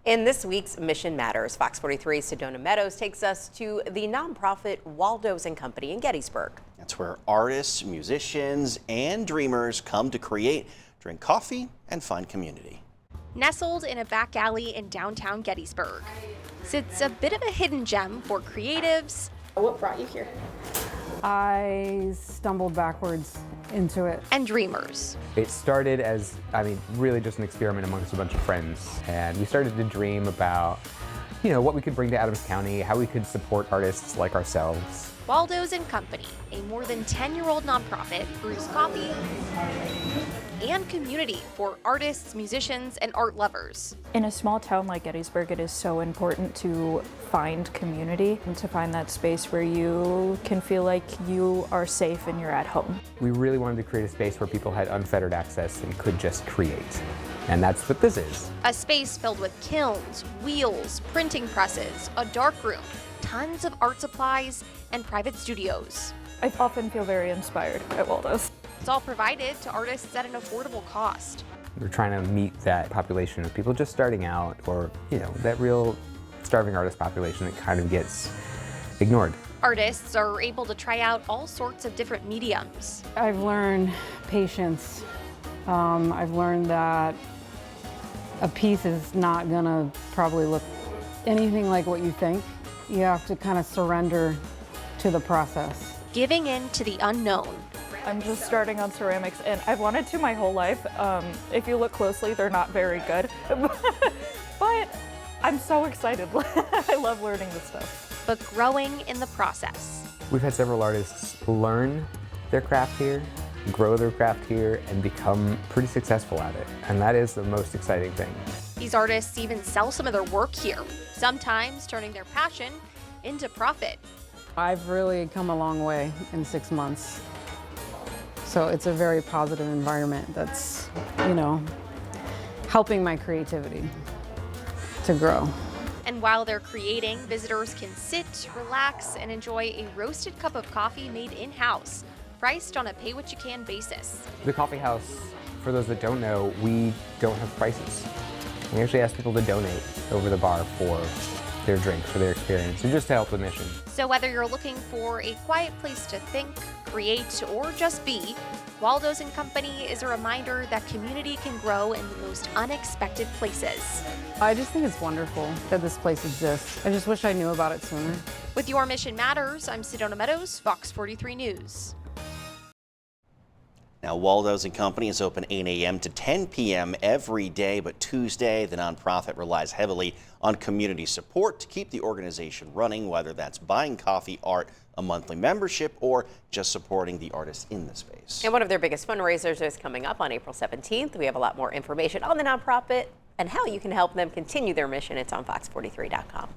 In this week's Mission Matters, Fox 43's Sedona Meadows takes us to the nonprofit Waldo's and Company in Gettysburg. That's where artists, musicians, and dreamers come to create, drink coffee, and find community. Nestled in a back alley in downtown Gettysburg sits a bit of a hidden gem for creatives. What brought you here? I stumbled backwards into it. And dreamers. It started as, really just an experiment amongst a bunch of friends. And we started to dream about, what we could bring to Adams County, how we could support artists like ourselves. Waldo's and Company, a more than 10-year-old nonprofit, brews coffee and community for artists, musicians, and art lovers. In a small town like Gettysburg, it is so important to find community and to find that space where you can feel like you are safe and you're at home. We really wanted to create a space where people had unfettered access and could just create. And that's what this is. A space filled with kilns, wheels, printing presses, a dark room, tons of art supplies, and private studios. I often feel very inspired at Waldo's. It's all provided to artists at an affordable cost. We're trying to meet that population of people just starting out, or, that real starving artist population that kind of gets ignored. Artists are able to try out all sorts of different mediums. I've learned patience. I've learned that a piece is not gonna probably look anything like what you think. You have to kind of surrender to the process. Giving in to the unknown. I'm just starting on ceramics and I've wanted to my whole life. If you look closely, they're not very good. But I'm so excited. I love learning this stuff. But growing in the process. We've had several artists learn their craft here, grow their craft here, and become pretty successful at it. And that is the most exciting thing. These artists even sell some of their work here, sometimes turning their passion into profit. I've really come a long way in 6 months. So it's a very positive environment that's, helping my creativity to grow. And while they're creating, visitors can sit, relax, and enjoy a roasted cup of coffee made in-house, priced on a pay-what-you-can basis. The coffee house, for those that don't know, we don't have prices. We actually ask people to donate over the bar for their drink, for their experience, and just to help the mission. So whether you're looking for a quiet place to think, create, or just be, Waldo's and Company is a reminder that community can grow in the most unexpected places. I just think it's wonderful that this place exists. I just wish I knew about it sooner. With your Mission Matters, I'm Sedona Meadows, Fox 43 News. Now, Waldo's and Company is open 8 a.m. to 10 p.m. every day, but Tuesday, the nonprofit relies heavily on community support to keep the organization running, whether that's buying coffee, art, a monthly membership, or just supporting the artists in the space. And one of their biggest fundraisers is coming up on April 17th. We have a lot more information on the nonprofit and how you can help them continue their mission. It's on fox43.com.